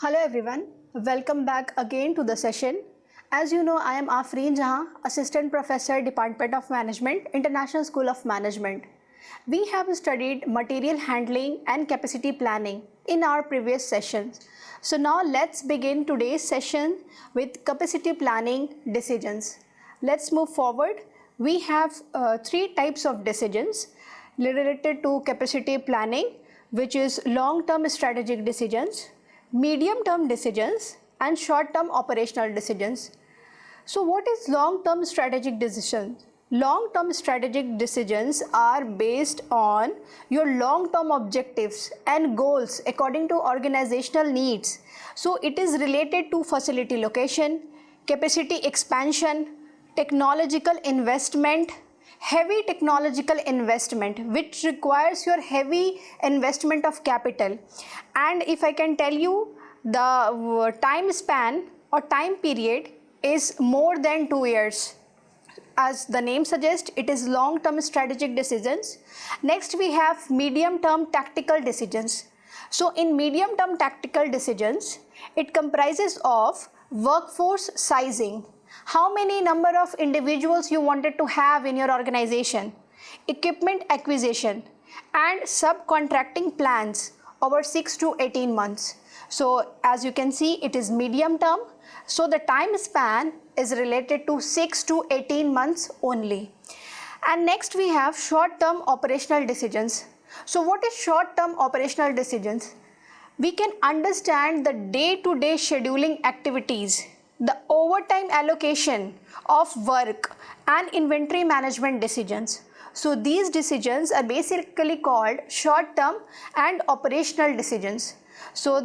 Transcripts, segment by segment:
Hello everyone, welcome back again to the session. As you know, I am Afreen Jahan, Assistant Professor, Department of Management, International School of Management. We have studied material handling and capacity planning in our previous sessions. So now let's begin today's session with capacity planning decisions. Let's move forward. We have three types of decisions related to capacity planning, which is long-term strategic decisions, medium-term decisions, and short-term operational decisions. So what is long-term strategic decisions? Long-term strategic decisions are based on your long-term objectives and goals according to organizational needs. So it is related to facility location, capacity expansion, technological investment, heavy technological investment which requires your heavy investment of capital. And if I can tell you, the time span or time period is more than 2 years. As the name suggests, it is long-term strategic decisions. Next we have medium-term tactical decisions. So in medium-term tactical decisions, it comprises of workforce sizing. How many number of individuals you wanted to have in your organization, equipment acquisition, and subcontracting plans over 6 to 18 months. So as you can see, it is medium term. So the time span is related to 6 to 18 months only. And next we have short-term operational decisions. So what is short-term operational decisions? We can understand the day-to-day scheduling activities, the overtime allocation of work, and inventory management decisions. So these decisions are basically called short-term and operational decisions. So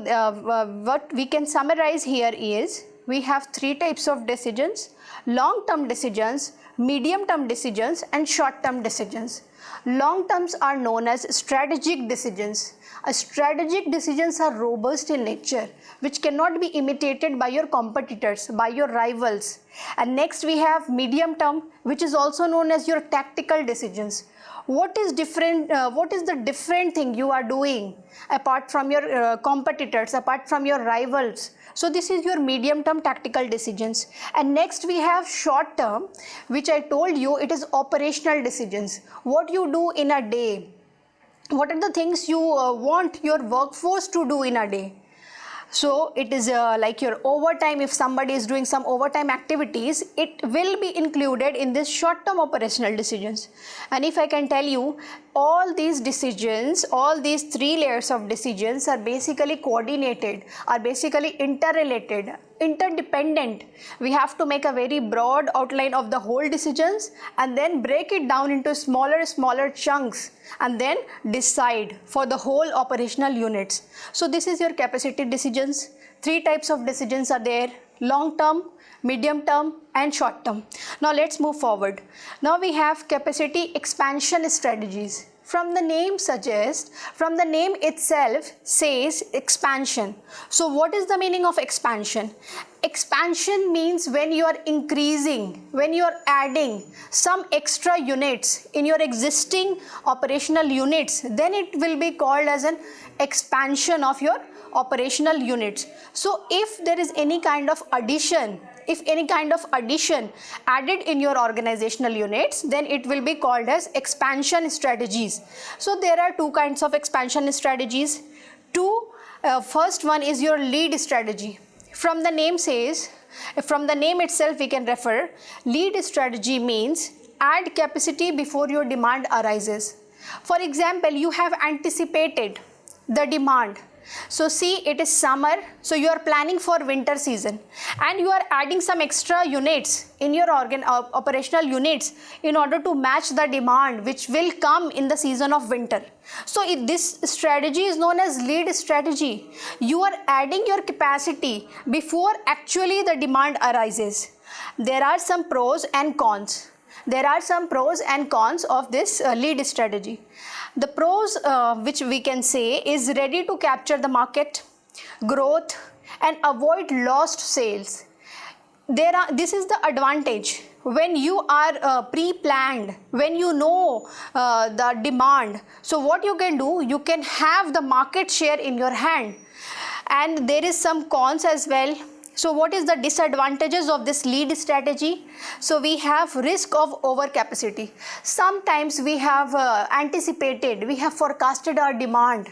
what we can summarize here is we have three types of decisions: long-term decisions, medium-term decisions, and short-term decisions. Long-terms are known as strategic decisions. Strategic decisions are robust in nature, which cannot be imitated by your competitors, by your rivals. And next we have medium term, which is also known as your tactical decisions. What is different? What is the different thing you are doing apart from your competitors, apart from your rivals? So this is your medium term tactical decisions. And next we have short term, which I told you, it is operational decisions. What you do in a day. What are the things you want your workforce to do in a day? So it is like your overtime. If somebody is doing some overtime activities, it will be included in this short-term operational decisions. And if I can tell you, all these decisions, all these three layers of decisions are basically coordinated, are basically interrelated, interdependent. We have to make a very broad outline of the whole decisions and then break it down into smaller chunks and then decide for the whole operational units. So this is your capacity decisions. Three types of decisions are there: long term, medium term, and short term. Now let's move forward. Now we have capacity expansion strategies. From the name suggests, from the name itself says expansion. So what is the meaning of expansion? Expansion means when you are increasing, when you are adding some extra units in your existing operational units, then it will be called as an expansion of your operational units. So if there is any kind of addition, added in your organizational units, then it will be called as expansion strategies. So there are two kinds of expansion strategies. First one is your lead strategy. From the name itself we can refer, lead strategy means add capacity before your demand arises. For example, you have anticipated the demand. So see, it is summer, so you are planning for winter season and you are adding some extra units in your operational units in order to match the demand which will come in the season of winter. So this strategy is known as lead strategy. You are adding your capacity before actually the demand arises. There are some pros and cons. Of this lead strategy. The pros which we can say is ready to capture the market, growth, and avoid lost sales. This is the advantage. When you are pre-planned, when you know the demand, so what you can do, you can have the market share in your hand. and there is some cons as well. So what is the disadvantages of this lead strategy? So we have risk of overcapacity. Sometimes we have anticipated, we have forecasted our demand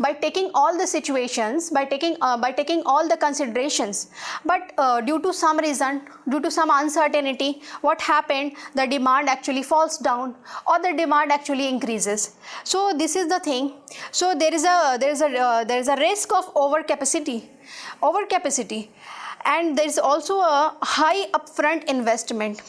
by taking all the situations, by taking all the considerations, but due to some reason, due to some uncertainty, what happened, the demand actually falls down or the demand actually increases. So this is the thing. So there is a risk of overcapacity, and there is also a high upfront investment.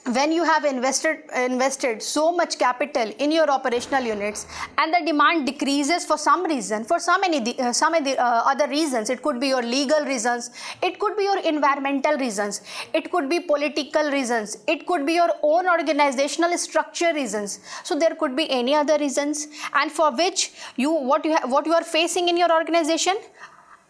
When you have invested so much capital in your operational units and the demand decreases for some reason, for some other reasons, it could be your legal reasons, it could be your environmental reasons, it could be political reasons, it could be your own organizational structure reasons. So there could be any other reasons, and for which what you are facing in your organization,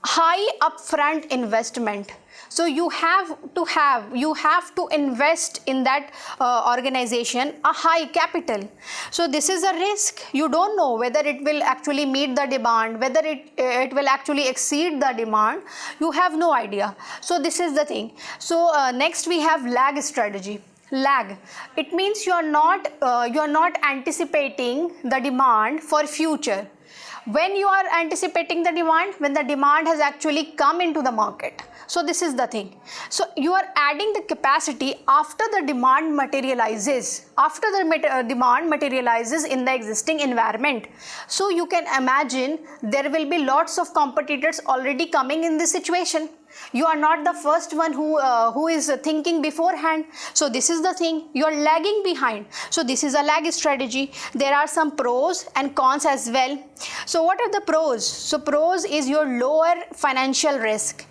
high upfront investment. So you have to invest in that organization a high capital. So this is a risk. You don't know whether it will actually meet the demand, whether it will actually exceed the demand. You have no idea. So this is the thing. So next we have lag strategy. Lag, it means you are not anticipating the demand for future. When you are anticipating the demand, when the demand has actually come into the market. So this is the thing. So you are adding the capacity after the demand materializes, in the existing environment. So you can imagine there will be lots of competitors already coming in this situation. You are not the first one who is thinking beforehand. So this is the thing, you are lagging behind. So this is a lag strategy. There are some pros and cons as well. So what are the pros? So pros is your lower financial risk,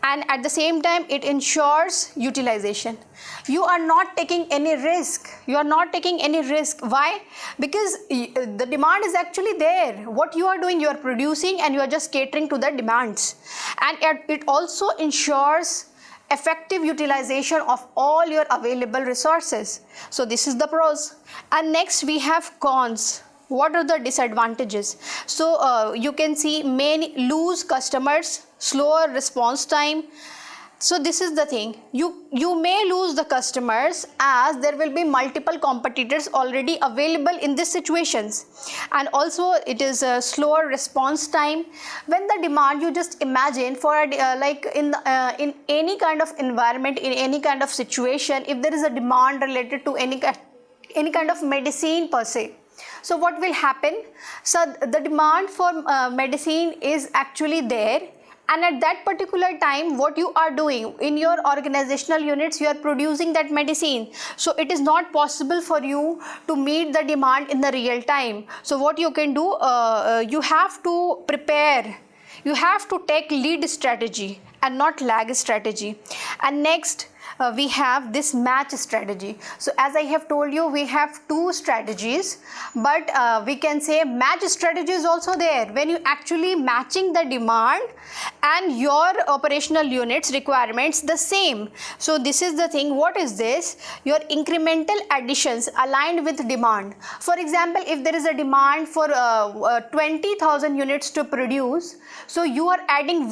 and at the same time it ensures utilization. You are not taking any risk. Why? Because the demand is actually there. What you are doing, you are producing and you are just catering to the demands. And it also ensures effective utilization of all your available resources. So this is the pros. And next we have cons. What are the disadvantages? So you can see many lose customers, slower response time. So this is the thing, you may lose the customers as there will be multiple competitors already available in these situations, and also it is a slower response time. When the demand, you just imagine for like in any kind of environment, in any kind of situation, if there is a demand related to any kind of medicine per se. So what will happen? So the demand for medicine is actually there, and at that particular time what you are doing in your organizational units, you are producing that medicine. So it is not possible for you to meet the demand in the real time. So what you can do, you have to prepare, you have to take lead strategy and not lag strategy. And next we have this match strategy. So as I have told you, we have two strategies, but we can say match strategy is also there when you actually matching the demand and your operational units requirements the same. So this is the thing. What is this? Your incremental additions aligned with demand. For example, if there is a demand for 20,000 units to produce, so you are adding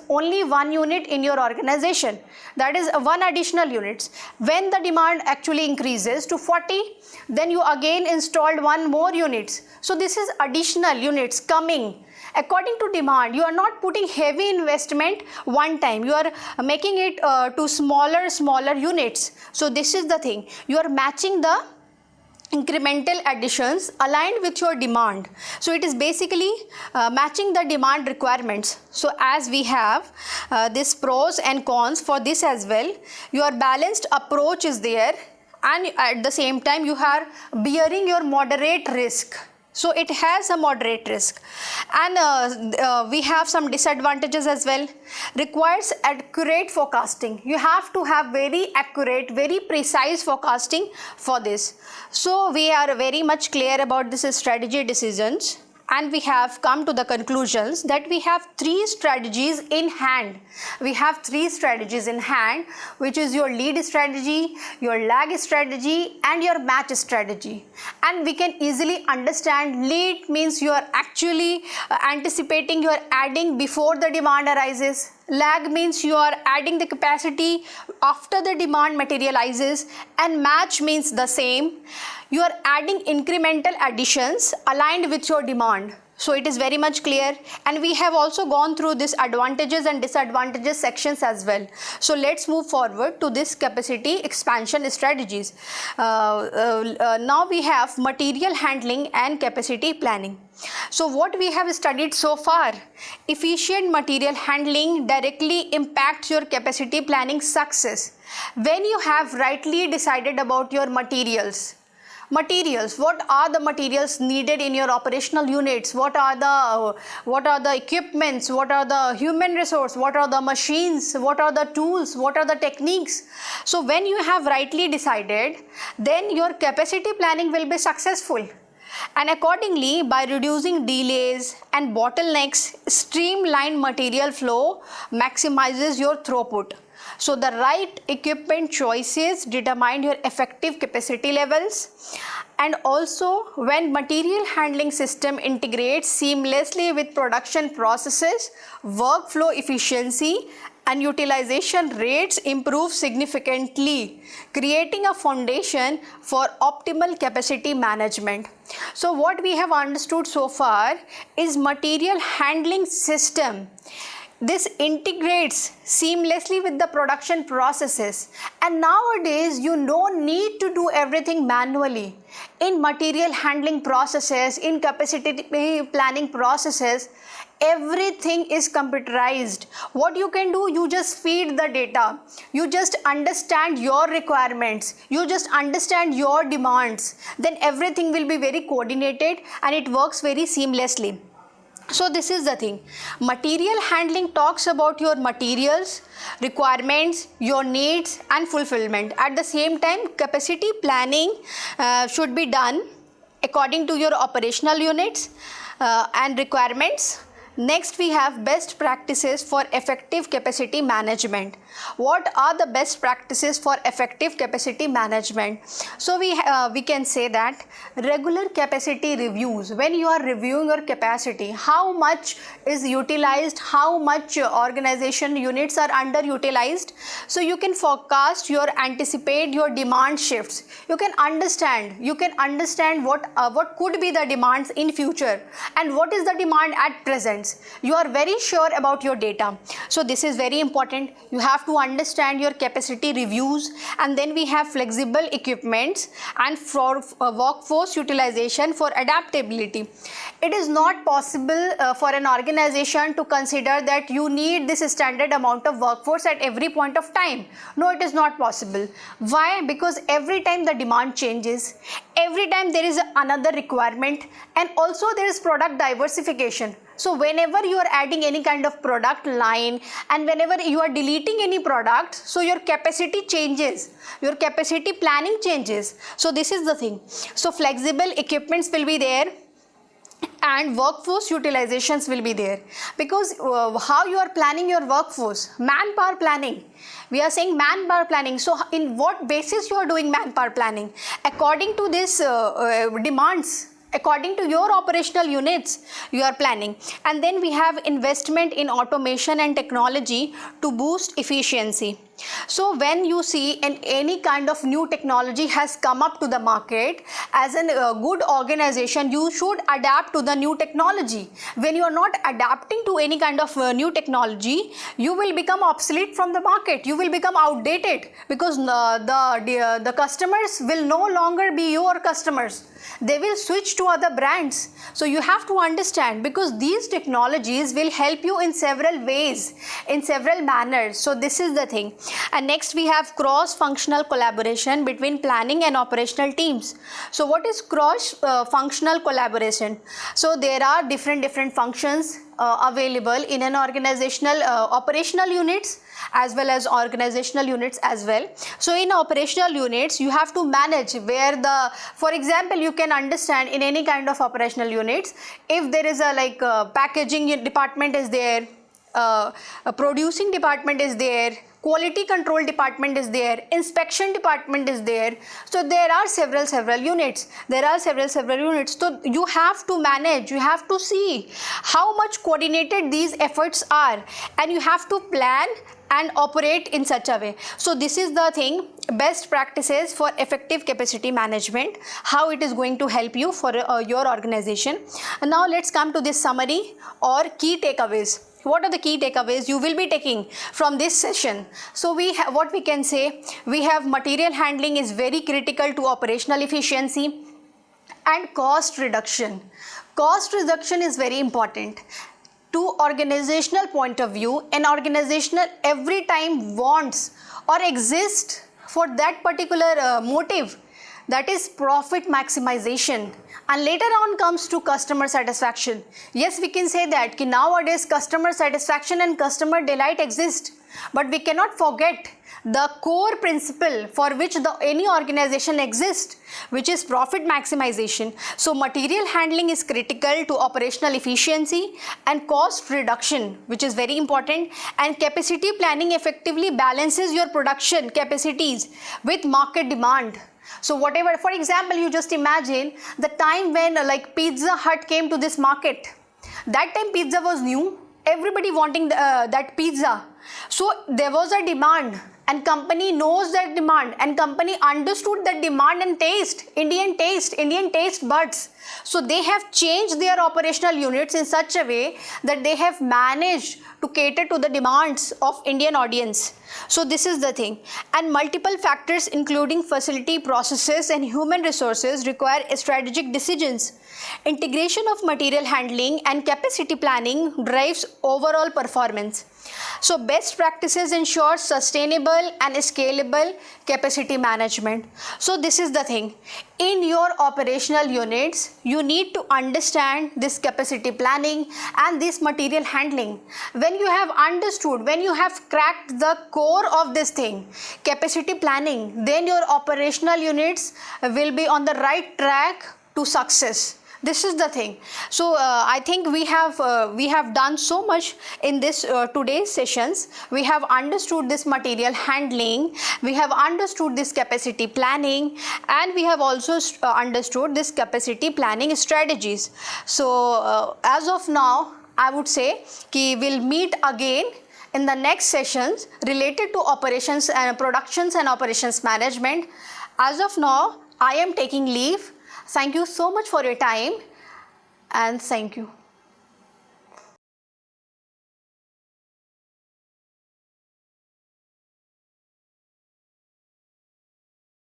only one unit in your organization. That is one additional units. When the demand actually increases to 40, then you again installed one more units. So this is additional units coming according to demand. You are not putting heavy investment one time. You are making it to smaller units. So this is the thing. You are matching the incremental additions aligned with your demand. So it is basically matching the demand requirements. So as we have this pros and cons for this as well, your balanced approach is there, and at the same time you are bearing your moderate risk. So it has a moderate risk. And we have some disadvantages as well. Requires accurate forecasting. You have to have very accurate, very precise forecasting for this. So we are very much clear about this strategy decisions. and we have come to the conclusions that we have three strategies in hand. We have three strategies in hand, which is your lead strategy, your lag strategy, and your match strategy. And we can easily understand lead means you are actually anticipating, you are adding before the demand arises. Lag means you are adding the capacity after the demand materializes, and match means the same. You are adding incremental additions aligned with your demand. So it is very much clear, and we have also gone through this advantages and disadvantages sections as well. So let's move forward to this capacity expansion strategies. Now we have material handling and capacity planning. So what we have studied so far, efficient material handling directly impacts your capacity planning success. When you have rightly decided about your materials, what are the materials needed in your operational units, what are the equipments, what are the human resource, what are the machines, what are the tools, what are the techniques. So when you have rightly decided, then your capacity planning will be successful. And accordingly, by reducing delays and bottlenecks, streamlined material flow maximizes your throughput. So the right equipment choices determine your effective capacity levels. And also, when material handling system integrates seamlessly with production processes, workflow efficiency and utilization rates improve significantly, creating a foundation for optimal capacity management. So what we have understood so far is material handling system. This integrates seamlessly with the production processes, and nowadays you don't need to do everything manually. In material handling processes, in capacity planning processes, everything is computerized. What you can do, you just feed the data, you just understand your requirements, you just understand your demands, then everything will be very coordinated and it works very seamlessly. So this is the thing. Material handling talks about your materials, requirements, your needs and fulfillment. At the same time, capacity planning should be done according to your operational units and requirements. Next, we have best practices for effective capacity management. What are the best practices for effective capacity management? So we can say that regular capacity reviews. When you are reviewing your capacity, how much is utilized, how much organization units are underutilized, so you can forecast anticipate your demand shifts. You can understand what could be the demands in future and what is the demand at present. You are very sure about your data. So this is very important. You have to understand your capacity reviews, and then we have flexible equipments and for workforce utilization for adaptability. It is not possible for an organization to consider that you need this standard amount of workforce at every point of time. No, it is not possible. Why? Because every time the demand changes, every time there is another requirement, and also there is product diversification. So whenever you are adding any kind of product line and whenever you are deleting any product, so your capacity changes, your capacity planning changes. So this is the thing. So flexible equipments will be there and workforce utilizations will be there, because how you are planning your workforce, manpower planning. We are saying manpower planning. So in what basis you are doing manpower planning? According to this demands, according to your operational units you are planning. And then we have investment in automation and technology to boost efficiency. So when you see any kind of new technology has come up to the market, as a good organization you should adapt to the new technology. When you are not adapting to any kind of new technology, you will become obsolete from the market, you will become outdated, because the customers will no longer be your customers, they will switch to other brands. So you have to understand, because these technologies will help you in several ways, in several manners. So this is the thing. And next we have cross functional collaboration between planning and operational teams. So what is cross functional collaboration? So there are different functions available in an organizational operational units as well as organizational units as well. So in operational units you have to manage where the, for example, you can understand in any kind of operational units, if there is a packaging department is there, a producing department is there, quality control department is there, inspection department is there. So there are several units. So you have to manage, you have to see how much coordinated these efforts are, and you have to plan and operate in such a way. So this is the thing, best practices for effective capacity management, how it is going to help you for your organization. And now let's come to this summary or key takeaways. What are the key takeaways you will be taking from this session? So what we can say, we have material handling is very critical to operational efficiency and cost reduction. Cost reduction is very important. To organizational point of view, an organizational every time wants or exists for that particular motive, that is profit maximization, and later on comes to customer satisfaction. Yes, we can say that nowadays customer satisfaction and customer delight exist, but we cannot forget the core principle for which any organization exists, which is profit maximization. So material handling is critical to operational efficiency and cost reduction, which is very important, and capacity planning effectively balances your production capacities with market demand. So whatever, for example, you just imagine the time when Pizza Hut came to this market. That time pizza was new, everybody wanting that pizza. So there was a demand, and company knows that demand, and company understood that demand and taste, Indian taste buds. So they have changed their operational units in such a way that they have managed to cater to the demands of Indian audience. So this is the thing. And multiple factors including facility, processes and human resources require strategic decisions. Integration of material handling and capacity planning drives overall performance. So best practices ensure sustainable and scalable capacity management. So this is the thing. In your operational units, you need to understand this capacity planning and this material handling. When you have understood, when you have cracked the core of this thing, capacity planning, then your operational units will be on the right track to success. This is the thing. So I think we have done so much in this today's sessions. We have understood this material handling, we have understood this capacity planning, and we have also understood this capacity planning strategies. So as of now, I would say कि we'll meet again in the next sessions related to operations and productions and operations management. As of now, I am taking leave. Thank you so much for your time, and thank you.